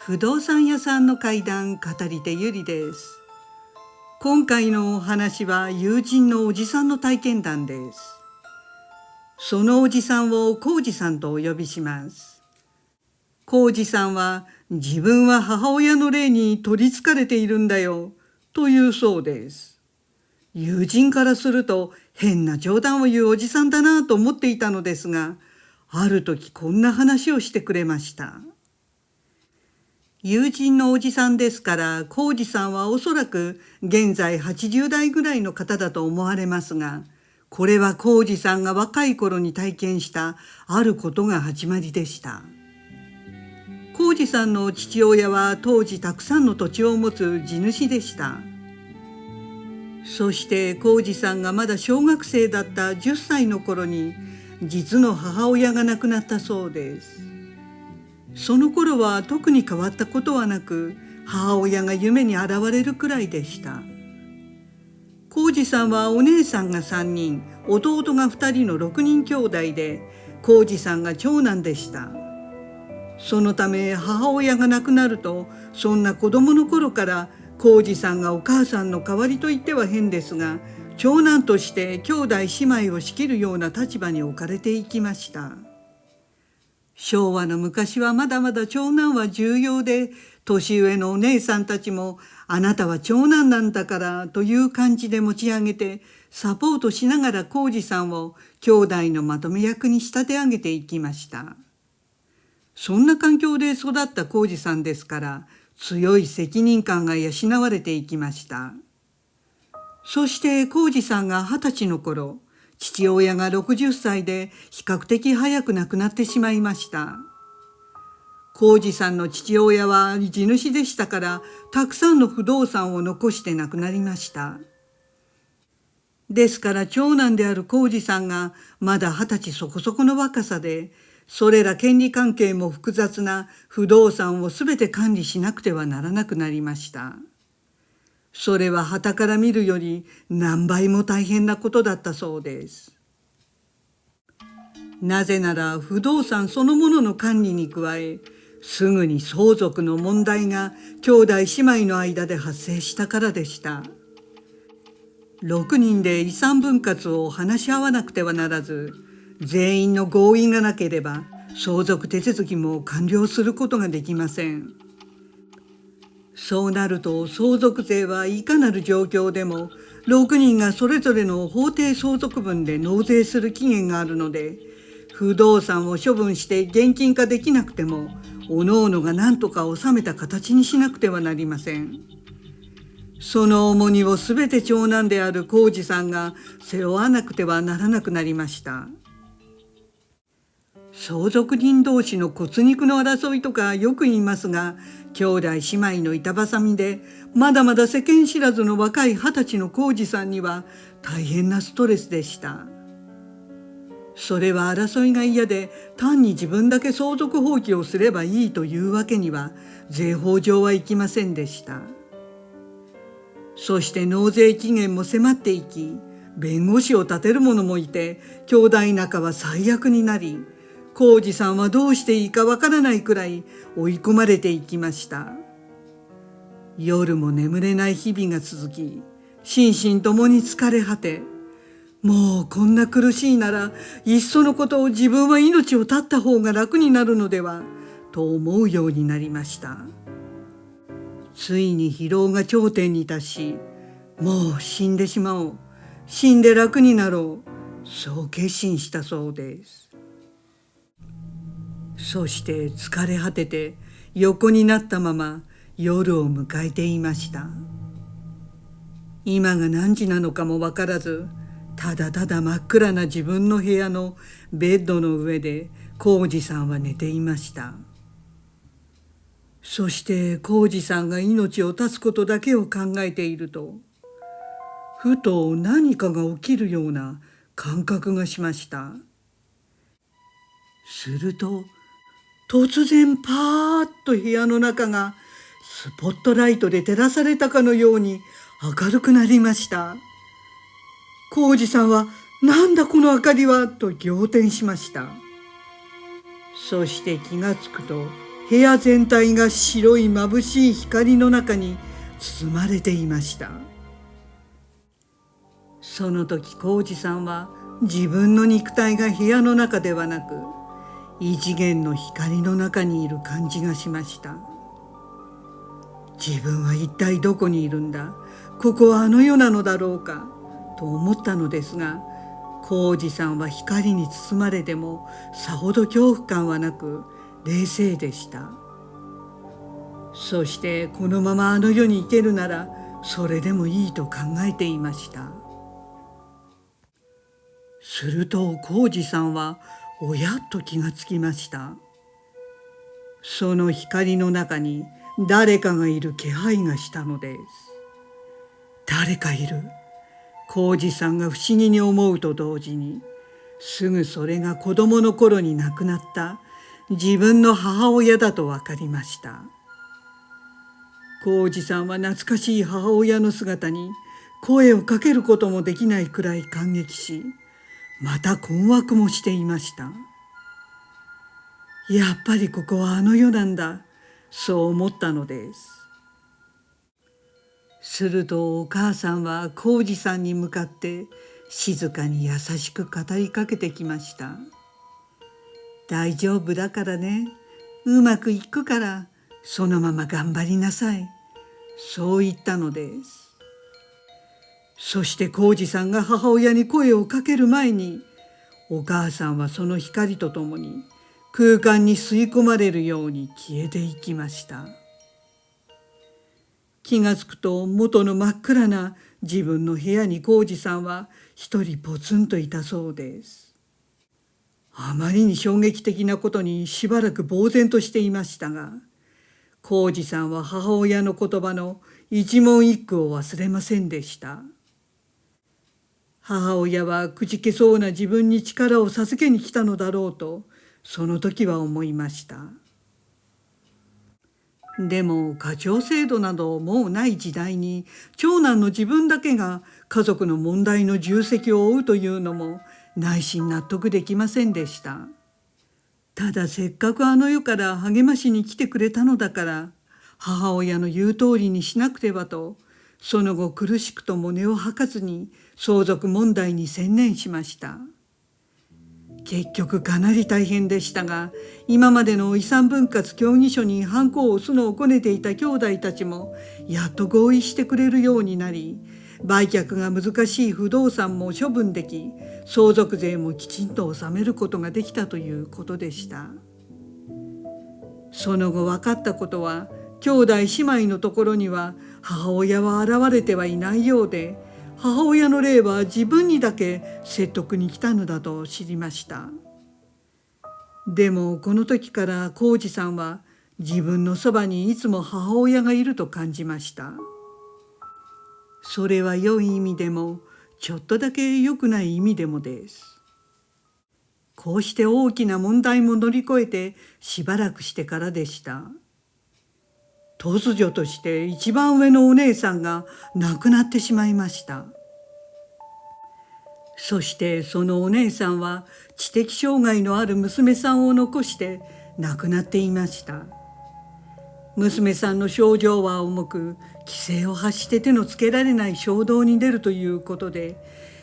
不動産屋さんの怪談語り手ゆりです。今回のお話は友人のおじさんの体験談です。そのおじさんを浩二さんとお呼びします。浩二さんは自分は母親の霊に取りつかれているんだよというそうです。友人からすると変な冗談を言うおじさんだなと思っていたのですが、ある時こんな話をしてくれました。友人のおじさんですから、浩二さんはおそらく現在80代ぐらいの方だと思われますが、これは浩二さんが若い頃に体験したあることが始まりでした。浩二さんの父親は当時たくさんの土地を持つ地主でした。そして浩二さんがまだ小学生だった10歳の頃に実の母親が亡くなったそうです。その頃は特に変わったことはなく、母親が夢に現れるくらいでした。浩二さんはお姉さんが3人、弟が2人の6人兄弟で、浩二さんが長男でした。そのため母親が亡くなると、そんな子供の頃から浩二さんがお母さんの代わりと言っては変ですが、長男として兄弟姉妹を仕切るような立場に置かれていきました。昭和の昔はまだまだ長男は重要で、年上のお姉さんたちもあなたは長男なんだからという感じで持ち上げてサポートしながら浩二さんを兄弟のまとめ役に仕立て上げていきました。そんな環境で育った浩二さんですから、強い責任感が養われていきました。そして浩二さんが20歳の頃、父親が60歳で比較的早く亡くなってしまいました。浩二さんの父親は地主でしたから、たくさんの不動産を残して亡くなりました。ですから長男である浩二さんがまだ20歳そこそこの若さで、それら権利関係も複雑な不動産をすべて管理しなくてはならなくなりました。それは傍から見るより何倍も大変なことだったそうです。なぜなら不動産そのものの管理に加え、すぐに相続の問題が兄弟姉妹の間で発生したからでした。6人で遺産分割を話し合わなくてはならず、全員の合意がなければ相続手続きも完了することができません。そうなると相続税はいかなる状況でも6人がそれぞれの法定相続分で納税する期限があるので、不動産を処分して現金化できなくてもおのおのが何とか収めた形にしなくてはなりません。その重荷をすべて長男である浩二さんが背負わなくてはならなくなりました。相続人同士の骨肉の争いとかよく言いますが、兄弟姉妹の板挟みでまだまだ世間知らずの若い20歳の浩二さんには大変なストレスでした。それは争いが嫌で単に自分だけ相続放棄をすればいいというわけには税法上はいきませんでした。そして納税期限も迫っていき、弁護士を立てる者もいて兄弟仲は最悪になり、浩二さんはどうしていいかわからないくらい追い込まれていきました。夜も眠れない日々が続き、心身ともに疲れ果て、もうこんな苦しいならいっそのことを自分は命を絶った方が楽になるのではと思うようになりました。ついに疲労が頂点に達し、もう死んでしまおう、死んで楽になろう、そう決心したそうです。そして疲れ果てて横になったまま夜を迎えていました。今が何時なのかもわからず、ただただ真っ暗な自分の部屋のベッドの上で浩二さんは寝ていました。そして浩二さんが命を絶つことだけを考えていると、ふと何かが起きるような感覚がしました。すると突然パーッと部屋の中がスポットライトで照らされたかのように明るくなりました。浩二さんはなんだこの明かりはと仰天しました。そして気がつくと部屋全体が白い眩しい光の中に包まれていました。その時浩二さんは自分の肉体が部屋の中ではなく異次元の光の中にいる感じがしました。自分は一体どこにいるんだ、ここはあの世なのだろうかと思ったのですが、浩二さんは光に包まれてもさほど恐怖感はなく冷静でした。そしてこのままあの世に行けるならそれでもいいと考えていました。すると浩二さんはおやっと気がつきました。その光の中に誰かがいる気配がしたのです。誰かいる。浩二さんが不思議に思うと同時に、すぐそれが子供の頃に亡くなった自分の母親だと分かりました。浩二さんは懐かしい母親の姿に声をかけることもできないくらい感激し、また困惑もしていました。やっぱりここはあの世なんだ、そう思ったのです。するとお母さんは浩二さんに向かって静かに優しく語りかけてきました。大丈夫だからね、うまくいくから、そのまま頑張りなさい。そう言ったのです。そして浩二さんが母親に声をかける前に、お母さんはその光とともに空間に吸い込まれるように消えていきました。気がつくと元の真っ暗な自分の部屋に浩二さんは一人ポツンといたそうです。あまりに衝撃的なことにしばらく呆然としていましたが、浩二さんは母親の言葉の一言一句を忘れませんでした。母親はくじけそうな自分に力を授けに来たのだろうと、その時は思いました。でも家長制度などもうない時代に長男の自分だけが家族の問題の重責を負うというのも内心納得できませんでした。ただせっかくあの世から励ましに来てくれたのだから母親の言う通りにしなくてはと、その後苦しくとも根を吐かずに相続問題に専念しました。結局かなり大変でしたが、今までの遺産分割協議書にハンコを押すのをこねていた兄弟たちもやっと合意してくれるようになり、売却が難しい不動産も処分でき、相続税もきちんと納めることができたということでした。その後分かったことは、兄弟姉妹のところには母親は現れてはいないようで、母親の霊は自分にだけ説得に来たのだと知りました。でもこの時から浩二さんは自分のそばにいつも母親がいると感じました。それは良い意味でもちょっとだけ良くない意味でもです。こうして大きな問題も乗り越えてしばらくしてからでした。突如として一番上のお姉さんが亡くなってしまいました。そしてそのお姉さんは知的障害のある娘さんを残して亡くなっていました。娘さんの症状は重く、規制を発して手のつけられない衝動に出るということで、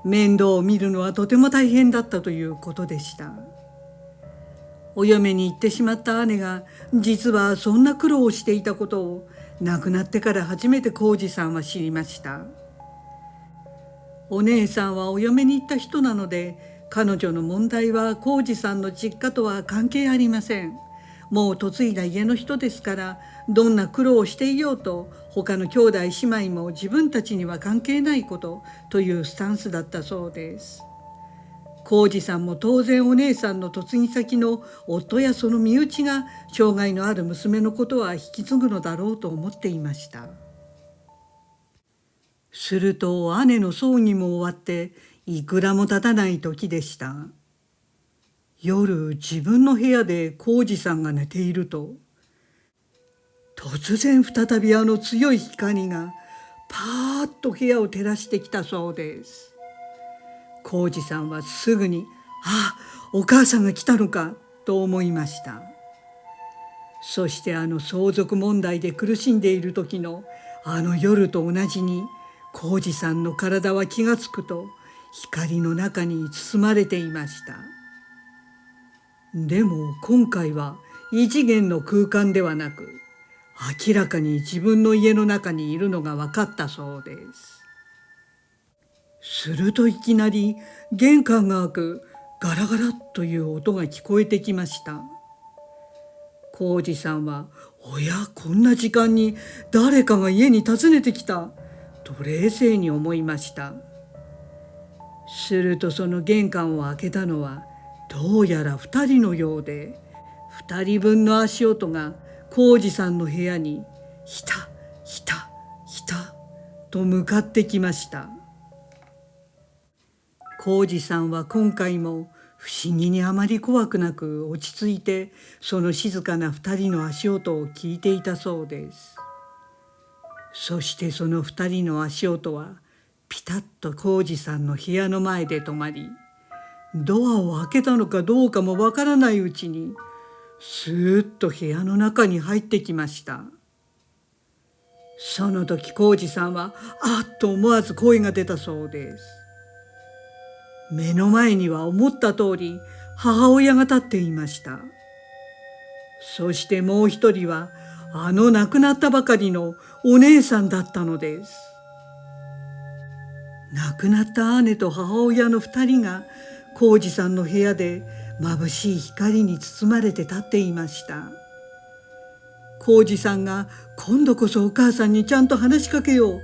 面倒を見るのはとても大変だったということでした。お嫁に行ってしまった姉が実はそんな苦労をしていたことを亡くなってから初めて浩二さんは知りました。お姉さんはお嫁に行った人なので、彼女の問題は浩二さんの実家とは関係ありません。もう嫁いだ家の人ですから、どんな苦労をしていようと他の兄弟姉妹も自分たちには関係ないことというスタンスだったそうです。浩二さんも当然お姉さんの嫁ぎ先の夫やその身内が障害のある娘のことは引き継ぐのだろうと思っていました。すると姉の葬儀も終わっていくらも経たない時でした。夜自分の部屋で浩二さんが寝ていると、突然再びあの強い光がパーッと部屋を照らしてきたそうです。浩二さんはすぐに「あ、お母さんが来たのか」と思いました。そして相続問題で苦しんでいる時の夜と同じに、浩二さんの体は気がつくと光の中に包まれていました。でも今回は異次元の空間ではなく、明らかに自分の家の中にいるのが分かったそうです。するといきなり玄関が開くガラガラという音が聞こえてきました。浩二さんは、おや、こんな時間に誰かが家に訪ねてきたと冷静に思いました。するとその玄関を開けたのはどうやら2人のようで、2人分の足音が浩二さんの部屋にひたひたひたと向かってきました。浩二さんは今回も不思議にあまり怖くなく落ち着いて、その静かな2人の足音を聞いていたそうです。そしてその2人の足音はピタッと浩二さんの部屋の前で止まり、ドアを開けたのかどうかもわからないうちにスーッと部屋の中に入ってきました。その時浩二さんはあっと思わず声が出たそうです。目の前には思った通り母親が立っていました。そしてもう一人は亡くなったばかりのお姉さんだったのです。亡くなった姉と母親の2人が浩二さんの部屋で眩しい光に包まれて立っていました。浩二さんが今度こそお母さんにちゃんと話しかけよう、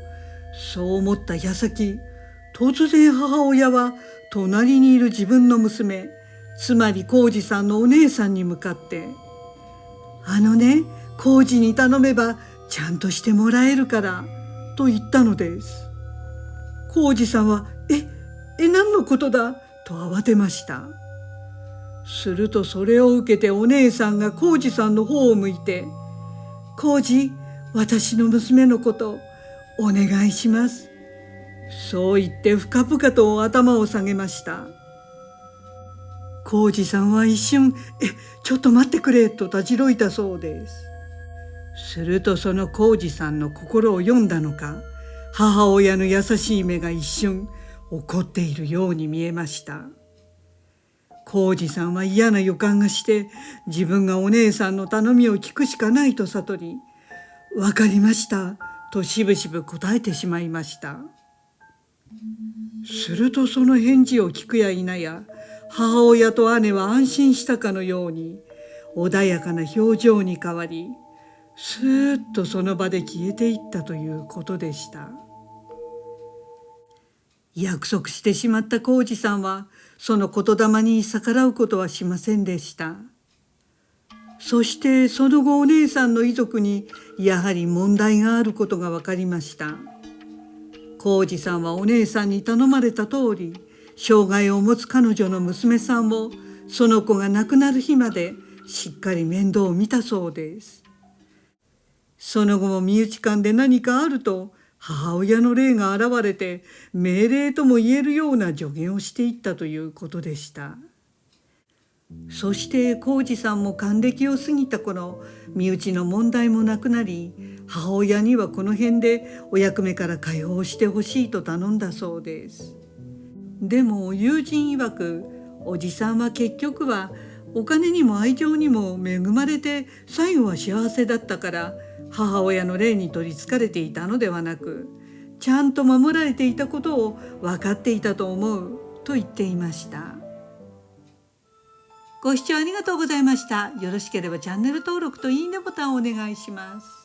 そう思った矢先、突然母親は隣にいる自分の娘、つまり浩二さんのお姉さんに向かって、浩二に頼めばちゃんとしてもらえるからと言ったのです。浩二さんは何のことだと慌てました。するとそれを受けてお姉さんが浩二さんの方を向いて、浩二、私の娘のことお願いします、そう言って深々と頭を下げました。浩二さんは一瞬ちょっと待ってくれとたじろいたそうです。するとその浩二さんの心を読んだのか、母親の優しい目が一瞬怒っているように見えました。浩二さんは嫌な予感がして自分がお姉さんの頼みを聞くしかないと悟り、わかりましたとしぶしぶ答えてしまいました。するとその返事を聞くや否や、母親と姉は安心したかのように穏やかな表情に変わり、スーッとその場で消えていったということでした。約束してしまった浩二さんはその言霊に逆らうことはしませんでした。そしてその後お姉さんの遺族にやはり問題があることが分かりました。浩二さんはお姉さんに頼まれた通り、障害を持つ彼女の娘さんをその子が亡くなる日までしっかり面倒を見たそうです。その後も身内間で何かあると母親の霊が現れて命令とも言えるような助言をしていったということでした。そして浩二さんも還暦を過ぎた頃、身内の問題もなくなり、母親にはこの辺でお役目から解放してほしいと頼んだそうです。でも友人曰く、おじさんは結局はお金にも愛情にも恵まれて最後は幸せだったから、母親の霊に取りつかれていたのではなく、ちゃんと守られていたことを分かっていたと思うと言っていました。ご視聴ありがとうございました。よろしければチャンネル登録といいねボタンをお願いします。